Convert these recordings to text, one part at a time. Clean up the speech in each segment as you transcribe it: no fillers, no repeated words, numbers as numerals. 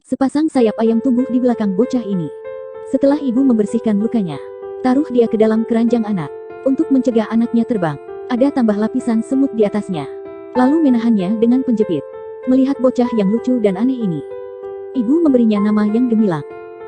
Sepasang sayap ayam tumbuh di belakang bocah ini. Setelah ibu membersihkan lukanya, taruh dia ke dalam keranjang anak. Untuk mencegah anaknya terbang, ada tambah lapisan semut di atasnya. Lalu menahannya dengan penjepit. Melihat bocah yang lucu dan aneh ini, ibu memberinya nama yang gemilang,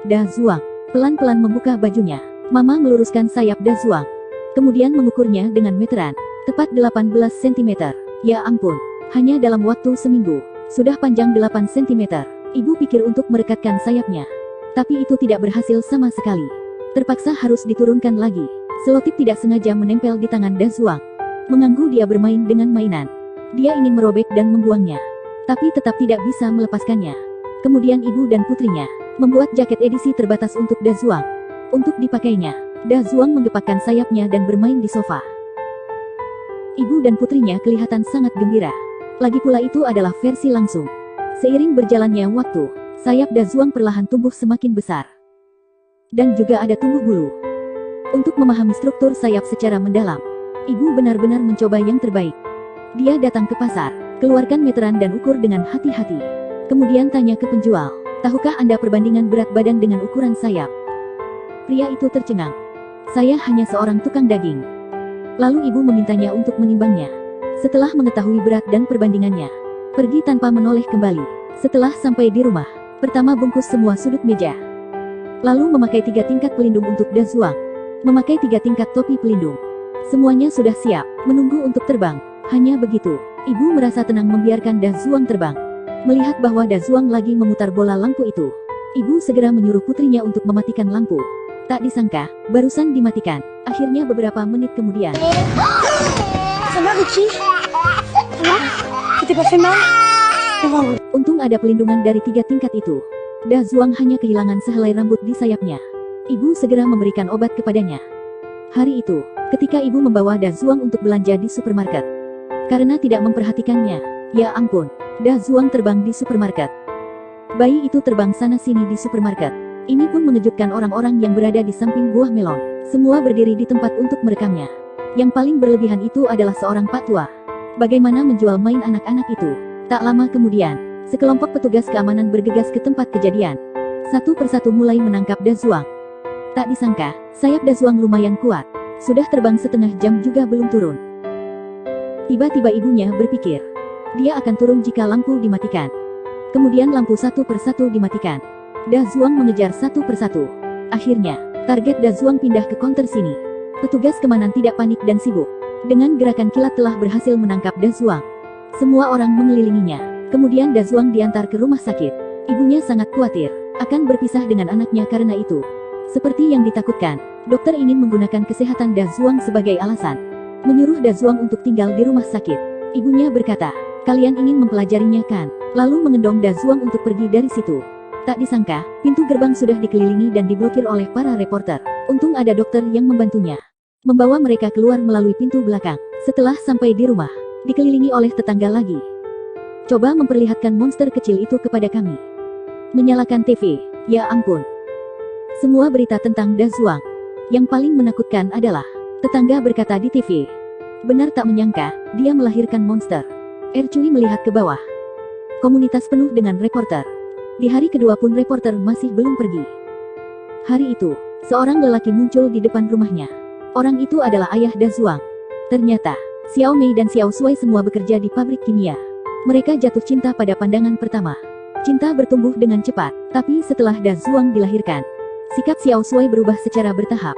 Da Zuang. Pelan-pelan membuka bajunya. Mama meluruskan sayap Da Zuang. Kemudian mengukurnya dengan meteran. Tepat 18 cm. Ya ampun, hanya dalam waktu seminggu, sudah panjang 8 cm. Ibu pikir untuk merekatkan sayapnya. Tapi itu tidak berhasil sama sekali. Terpaksa harus diturunkan lagi. Selotip tidak sengaja menempel di tangan Da Zuang. Mengganggu dia bermain dengan mainan. Dia ingin merobek dan membuangnya. Tapi tetap tidak bisa melepaskannya. Kemudian ibu dan putrinya membuat jaket edisi terbatas untuk Da Zuang. Untuk dipakainya, Da Zuang menggepakkan sayapnya dan bermain di sofa. Ibu dan putrinya kelihatan sangat gembira. Lagi pula itu adalah versi langsung. Seiring berjalannya waktu, sayap Da Zuang perlahan tumbuh semakin besar. Dan juga ada tumbuh bulu. Untuk memahami struktur sayap secara mendalam, ibu benar-benar mencoba yang terbaik. Dia datang ke pasar, keluarkan meteran dan ukur dengan hati-hati. Kemudian tanya ke penjual, tahukah Anda perbandingan berat badan dengan ukuran sayap? Pria itu tercengang. Saya hanya seorang tukang daging. Lalu ibu memintanya untuk menimbangnya. Setelah mengetahui berat dan perbandingannya, pergi tanpa menoleh kembali. Setelah sampai di rumah, pertama bungkus semua sudut meja. Lalu memakai 3 tingkat pelindung untuk Da Zuang. Memakai 3 tingkat topi pelindung. Semuanya sudah siap, menunggu untuk terbang. Hanya begitu, ibu merasa tenang membiarkan Da Zuang terbang. Melihat bahwa Da Zuang lagi memutar bola lampu itu, ibu segera menyuruh putrinya untuk mematikan lampu. Tak disangka, barusan dimatikan. Akhirnya beberapa menit kemudian. Untung ada pelindungan dari 3 tingkat itu. Da Zuang hanya kehilangan sehelai rambut di sayapnya. Ibu segera memberikan obat kepadanya. Hari itu, ketika ibu membawa Da Zuang untuk belanja di supermarket, karena tidak memperhatikannya, ya ampun, Da Zuang terbang di supermarket. Bayi itu terbang sana-sini di supermarket. Ini pun mengejutkan orang-orang yang berada di samping buah melon. Semua berdiri di tempat untuk merekamnya. Yang paling berlebihan itu adalah seorang pak tua. Bagaimana menjual main anak-anak itu? Tak lama kemudian, sekelompok petugas keamanan bergegas ke tempat kejadian. Satu persatu mulai menangkap Da Zuang. Tak disangka, sayap Da Zuang lumayan kuat. Sudah terbang setengah jam juga belum turun. Tiba-tiba ibunya berpikir, dia akan turun jika lampu dimatikan. Kemudian lampu satu persatu dimatikan. Da Zuang mengejar satu persatu. Akhirnya, target Da Zuang pindah ke counter sini. Petugas keamanan tidak panik dan sibuk. Dengan gerakan kilat telah berhasil menangkap Da Zuang. Semua orang mengelilinginya. Kemudian Da Zuang diantar ke rumah sakit. Ibunya sangat khawatir akan berpisah dengan anaknya karena itu. Seperti yang ditakutkan, dokter ingin menggunakan kesehatan Da Zuang sebagai alasan. Menyuruh Da Zuang untuk tinggal di rumah sakit. Ibunya berkata, kalian ingin mempelajarinya kan? Lalu mengendong Da Zuang untuk pergi dari situ. Tak disangka, pintu gerbang sudah dikelilingi dan diblokir oleh para reporter. Untung ada dokter yang membantunya. Membawa mereka keluar melalui pintu belakang. Setelah sampai di rumah, dikelilingi oleh tetangga lagi. Coba memperlihatkan monster kecil itu kepada kami. Menyalakan TV, ya ampun. Semua berita tentang Da Zuang. Yang paling menakutkan adalah, tetangga berkata di TV. Benar tak menyangka, dia melahirkan monster. Ercui melihat ke bawah. Komunitas penuh dengan reporter. Di hari kedua pun reporter masih belum pergi. Hari itu, seorang lelaki muncul di depan rumahnya. Orang itu adalah ayah Da Zuang. Ternyata, Xiao Mei dan Xiao Shuai semua bekerja di pabrik kimia. Mereka jatuh cinta pada pandangan pertama. Cinta bertumbuh dengan cepat, tapi setelah Da Zuang dilahirkan, sikap Xiao Shuai berubah secara bertahap.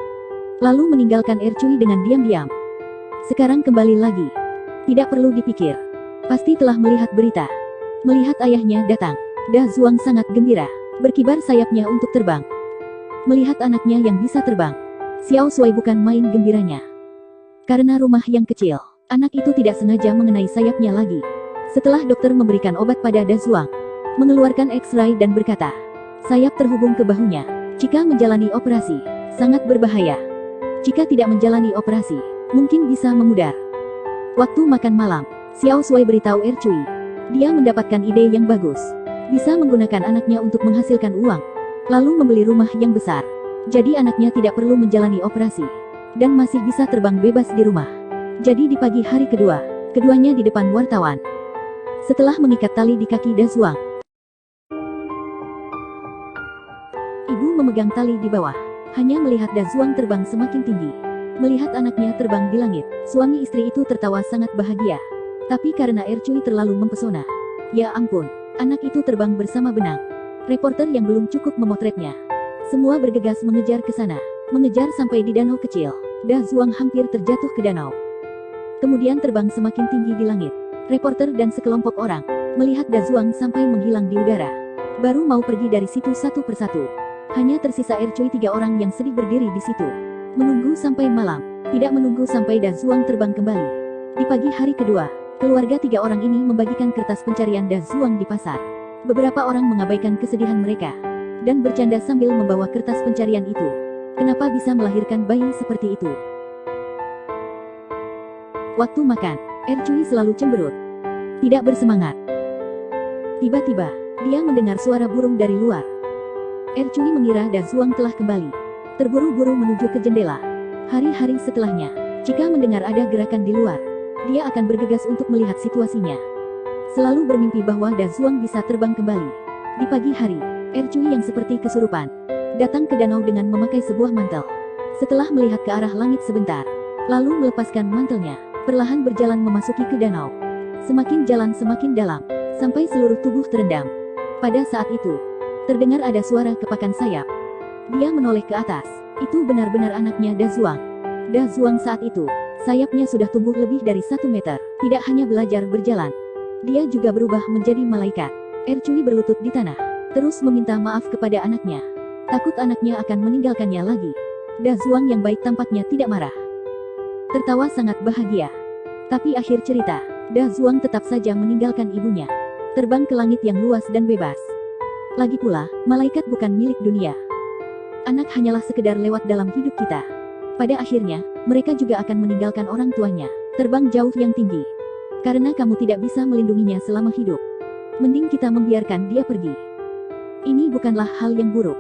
Lalu meninggalkan Ercui dengan diam-diam. Sekarang kembali lagi. Tidak perlu dipikir. Pasti telah melihat berita. Melihat ayahnya datang, Da Zuang sangat gembira. Berkibar sayapnya untuk terbang. Melihat anaknya yang bisa terbang, Xiao Shuai bukan main gembiranya. Karena rumah yang kecil, anak itu tidak sengaja mengenai sayapnya lagi. Setelah dokter memberikan obat pada Da Zuang, mengeluarkan X-ray dan berkata, sayap terhubung ke bahunya. Jika menjalani operasi, sangat berbahaya. Jika tidak menjalani operasi, mungkin bisa memudar. Waktu makan malam, Xiao Shuai beritahu Ercui. Dia mendapatkan ide yang bagus. Bisa menggunakan anaknya untuk menghasilkan uang. Lalu membeli rumah yang besar. Jadi anaknya tidak perlu menjalani operasi. Dan masih bisa terbang bebas di rumah. Jadi di pagi hari kedua, keduanya di depan wartawan. Setelah mengikat tali di kaki Da Zuang, Ibu memegang tali di bawah. Hanya melihat Da Zuang terbang semakin tinggi. Melihat anaknya terbang di langit, suami istri itu tertawa sangat bahagia. Tapi karena Ercui terlalu mempesona. Ya ampun, anak itu terbang bersama benang. Reporter yang belum cukup memotretnya. Semua bergegas mengejar ke sana. Mengejar sampai di danau kecil. Da Zuang hampir terjatuh ke danau. Kemudian terbang semakin tinggi di langit. Reporter dan sekelompok orang melihat Da Zuang sampai menghilang di udara. Baru mau pergi dari situ satu persatu. Hanya tersisa Ercui 3 orang yang sedih berdiri di situ. Menunggu sampai malam. Tidak menunggu sampai Da Zuang terbang kembali. Di pagi hari kedua, keluarga 3 orang ini membagikan kertas pencarian Da Zuang di pasar. Beberapa orang mengabaikan kesedihan mereka dan bercanda sambil membawa kertas pencarian itu. Kenapa bisa melahirkan bayi seperti itu? Waktu makan, Ercui selalu cemberut. Tidak bersemangat. Tiba-tiba, dia mendengar suara burung dari luar. Ercui mengira Da Zuang telah kembali. Terburu-buru menuju ke jendela. Hari-hari setelahnya, jika mendengar ada gerakan di luar, dia akan bergegas untuk melihat situasinya. Selalu bermimpi bahwa Da Zuang bisa terbang kembali. Di pagi hari, Ercui yang seperti kesurupan datang ke danau dengan memakai sebuah mantel. Setelah melihat ke arah langit sebentar, lalu melepaskan mantelnya, perlahan berjalan memasuki ke danau. Semakin jalan semakin dalam, sampai seluruh tubuh terendam. Pada saat itu, terdengar ada suara kepakan sayap. Dia menoleh ke atas. Itu benar-benar anaknya Da Zuang. Da Zuang saat itu, sayapnya sudah tumbuh lebih dari 1 meter. Tidak hanya belajar berjalan, dia juga berubah menjadi malaikat. Ercui berlutut di tanah, terus meminta maaf kepada anaknya. Takut anaknya akan meninggalkannya lagi. Da Zuang yang baik tampaknya tidak marah. Tertawa sangat bahagia. Tapi akhir cerita, Da Zuang tetap saja meninggalkan ibunya. Terbang ke langit yang luas dan bebas. Lagi pula, malaikat bukan milik dunia. Anak hanyalah sekedar lewat dalam hidup kita. Pada akhirnya, mereka juga akan meninggalkan orang tuanya, terbang jauh yang tinggi. Karena kamu tidak bisa melindunginya selama hidup. Mending kita membiarkan dia pergi. Ini bukanlah hal yang buruk.